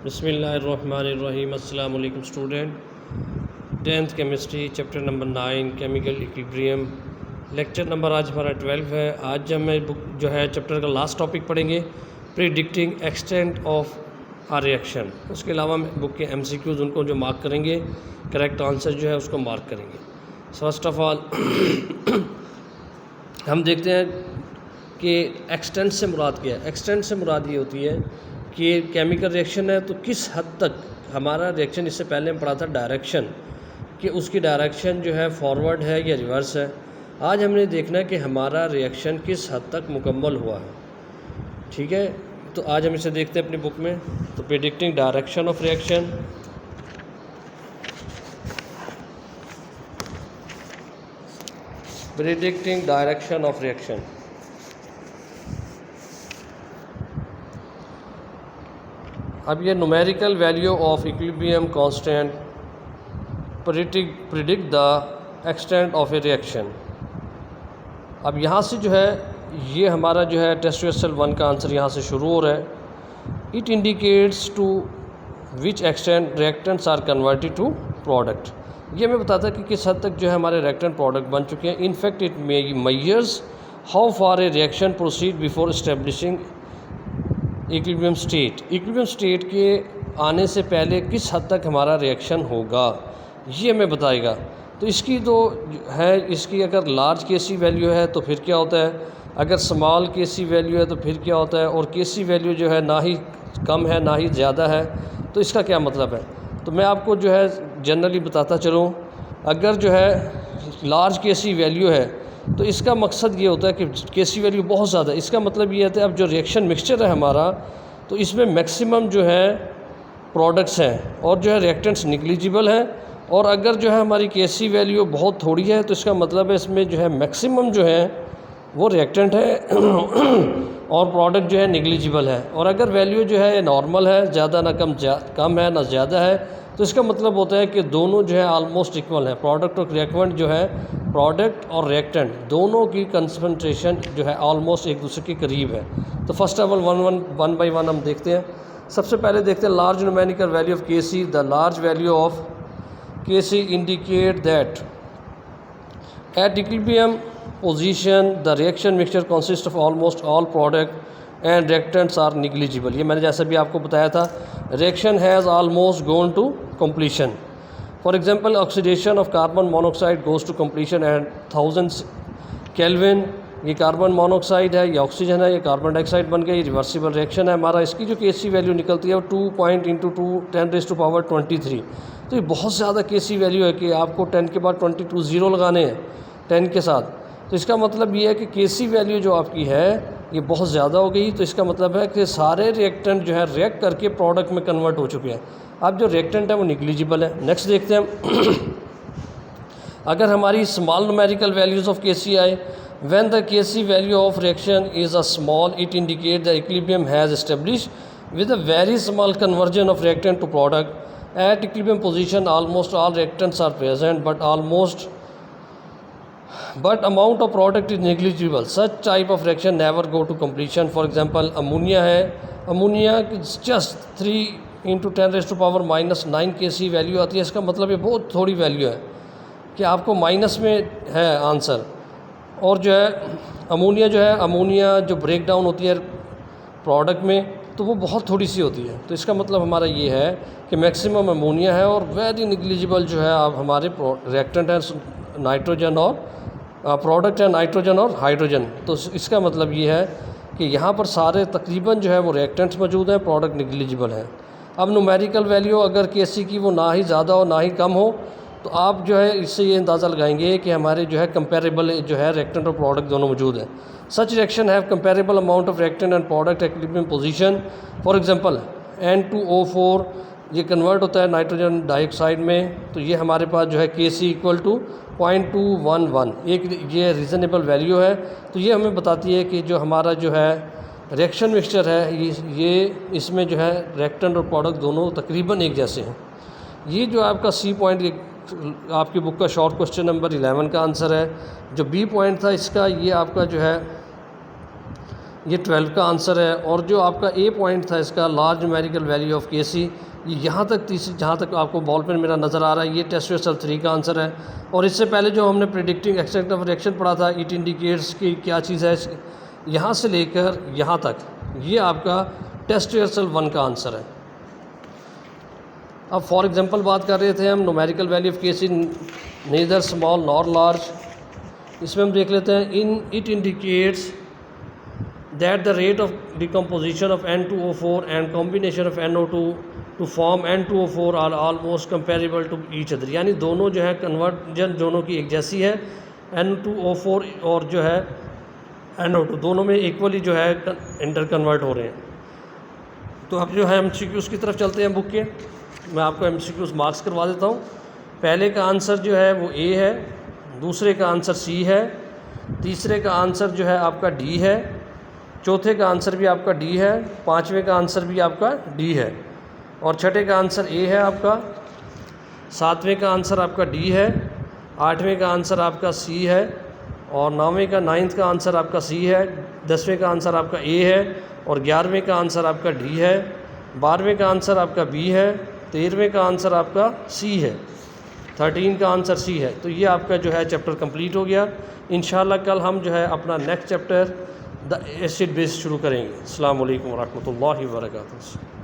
बिस्मिल्लाहिर्रहमानिर्रहीम। अस्सलाम वालेकुम student. 10th chemistry chapter number 9 chemical equilibrium lecture number आज हमारा 12 है। आज हमें बुक जो है चैप्टर का लास्ट टॉपिक पढ़ेंगे, predicting extent of a reaction. उसके अलावा बुक के MCQs उनको जो मार्क करेंगे, करेक्ट आंसर जो है उसको मार्क करेंगे। फर्स्ट ऑफ ऑल हम देखते हैं कि एक्सटेंट से मुराद क्या है। एक्सटेंट से मुराद ये होती है कि केमिकल रिएक्शन है तो किस हद तक हमारा रिएक्शन, इससे पहले हम पढ़ा था डायरेक्शन, कि उसकी डायरेक्शन जो है फॉरवर्ड है या रिवर्स है। आज हमने देखना है कि हमारा रिएक्शन किस हद तक मुकम्मल हुआ है। ठीक है, तो आज हम इसे देखते हैं अपनी बुक में। तो predicting direction of reaction, predicting direction of reaction. अब ये numerical value of equilibrium constant predict the extent of A reaction. अब यहाँ से जो है ये हमारा जो है टेस्ट रिहर्सल 1 का आंसर यहाँ से शुरू हो रहा है। It indicates to which extent reactants are converted to product. ये हमें बताता है कि किस हद तक जो है हमारे रिएक्टेंट प्रोडक्ट बन चुके हैं। In fact it measures how far A reaction proceed before establishing equilibrium state. Equilibrium state के आने से पहले किस हद तक हमारा रिएक्शन होगा, ये हमें बताएगा। तो इसकी तो है, इसकी अगर लार्ज केसी वैल्यू है तो फिर क्या होता है, अगर स्मॉल केसी वैल्यू है तो फिर क्या होता है, और केसी वैल्यू जो है ना ही कम है ना ही ज़्यादा है, तो इसका क्या मतलब है। तो मैं आपको जो है जनरली बताता चलूँ, अगर जो है लार्ज केसी वैल्यू है तो इसका मकसद ये होता है कि केसी वैल्यू बहुत ज़्यादा है। इसका मतलब ये होता है अब जो रिएक्शन मिक्सचर है हमारा, तो इसमें मैक्सिमम जो है प्रोडक्ट्स हैं और जो है रिएक्टेंट्स निग्लिजिबल हैं। और अगर जो है हमारी केसी वैल्यू बहुत थोड़ी है तो इसका मतलब है इसमें जो है मैक्सिमम जो है वो रिएक्टेंट है और प्रोडक्ट जो है निग्लिजिबल है। और अगर वैल्यू जो है नॉर्मल है, ज़्यादा ना कम है ना ज़्यादा है, तो इसका मतलब होता है कि दोनों जो है आलमोस्ट इक्वल है। प्रोडक्ट और रिएक्टेंट जो है, प्रोडक्ट और रिएक्टेंट दोनों की कंसंट्रेशन जो है ऑलमोस्ट एक दूसरे के करीब है। तो first of all one by one हम देखते हैं। सबसे पहले देखते हैं large numerical value of KC. The large value of KC indicate that at equilibrium position the reaction mixture consist of almost all product and reactants are negligible. ये मैंने जैसे भी आपको बताया था, reaction has almost gone to completion. For example, oxidation of carbon monoxide goes to completion at 1000 Kelvin। ये carbon monoxide है, ये ऑक्सीजन है, ये कार्बन डाइऑक्साइड बन गया, ये रिवर्सिबल रिएक्शन है हमारा। इसकी जो केसी वैल्यू निकलती है वो 2.2×10⁻³ तो ये बहुत ज़्यादा केसी वैल्यू है कि आपको 10 के बाद 22 ज़ीरो लगाने हैं 10 के साथ। तो इसका मतलब ये है कि केसी वैल्यू जो आपकी है ये बहुत ज़्यादा हो गई। तो इसका मतलब है कि सारे रिएक्टेंट जो है रिएक्ट करके प्रोडक्ट में कन्वर्ट हो चुके हैं। अब जो रिएक्टेंट है वो निग्लिजिबल है। नेक्स्ट देखते हैं अगर हमारी small numerical values of KC आए, when the KC value of reaction is a small it indicate the equilibrium has establish with a very small conversion of reactant to product at equilibrium position almost all reactants are present but amount of product is negligible. Such type of reaction never go to completion. For example, ammonia है, ammonia just 3×10⁻⁻9 केसी value आती है। इसका मतलब ये बहुत थोड़ी value है कि आपको माइनस में है आंसर। और जो है अमोनिया जो ब्रेक डाउन होती है प्रोडक्ट में, तो वो बहुत थोड़ी सी होती है। तो इसका मतलब हमारा ये है कि मैक्सिमम अमोनिया है और वेरी निग्लिजिबल जो है आप हमारे रिएक्टेंट हैं नाइट्रोजन और प्रोडक्ट है नाइट्रोजन और हाइड्रोजन। तो इसका मतलब ये है कि यहाँ पर सारे तकरीबन जो है वो रिएक्टेंट्स मौजूद हैं, प्रोडक्ट निग्लिजिबल है। अब न्यूमेरिकल वैल्यू अगर केसी की वो ना ही ज़्यादा हो ना ही कम हो, तो आप जो है इससे ये अंदाज़ा लगाएंगे कि हमारे जो है कंपेरेबल जो है रिएक्टेंट और प्रोडक्ट दोनों मौजूद हैं। Such reaction have comparable amount of reactant and product at equilibrium position. For example N2O4 ये कन्वर्ट होता है नाइट्रोजन डाइऑक्साइड में, तो ये हमारे पास जो है केसी इक्वल टू 0.211 एक ये रीज़नेबल वैल्यू है। तो ये हमें बताती है कि जो हमारा जो है रिएक्शन मिक्सचर है ये इसमें जो है रिएक्टेंट और प्रोडक्ट दोनों तकरीबन एक जैसे हैं। ये जो आपका सी पॉइंट आपकी बुक का शॉर्ट क्वेश्चन नंबर 11 का आंसर है। जो बी पॉइंट था इसका, ये आपका जो है ये 12 का आंसर है। और जो आपका ए पॉइंट था इसका लार्ज न्यूमेरिकल वैल्यू ऑफ केसी, ये यहाँ तक तीसरी, जहाँ तक आपको बॉल पेन मेरा नज़र आ रहा है, ये टेस्ट रिजल्ट 3 का आंसर है। और इससे पहले जो हमने प्रिडिक्टिंग एक्सटेंट ऑफ रिएक्शन पढ़ा था, इट इंडिकेट्स की क्या चीज़ है, यहाँ से लेकर यहाँ तक ये आपका टेस्ट रिजल्ट 1 का आंसर है। अब फॉर एग्जांपल बात कर रहे थे हम numerical value of KC neither small nor large. इसमें हम देख लेते हैं, in it indicates that the rate of decomposition of N2O4 and combination of NO2 to form N2O4 are almost comparable to each other। यानी दोनों जो है conversion दोनों की एक जैसी है, N2O4 और जो है NO2 दोनों में इक्वली जो है इंटर कन्वर्ट हो रहे हैं। तो अब जो है MCQs की तरफ चलते हैं बुक के। मैं आपको MCQs मार्क्स करवा देता हूँ। पहले का आंसर जो है वो A है, दूसरे का आंसर C है, तीसरे का आंसर जो है आपका D है, चौथे का आंसर भी आपका डी है, पांचवें का आंसर भी आपका डी है, और छठे का आंसर ए है आपका, सातवें का आंसर आपका डी है, आठवें का आंसर आपका सी है, और नौवें का नाइन्थ का आंसर आपका सी है, 10वें का आंसर आपका ए है, और 11वें का आंसर आपका डी है, 12वें का आंसर आपका बी है, 13वें का आंसर आपका सी है, 13 का आंसर सी है। तो ये आपका जो है चैप्टर कंप्लीट हो गया। इंशाल्लाह कल हम जो है अपना next chapter the acid base शुरू करेंगे। अस्सलाम वालेकुम व रहमतुल्लाहि व बरकातहू।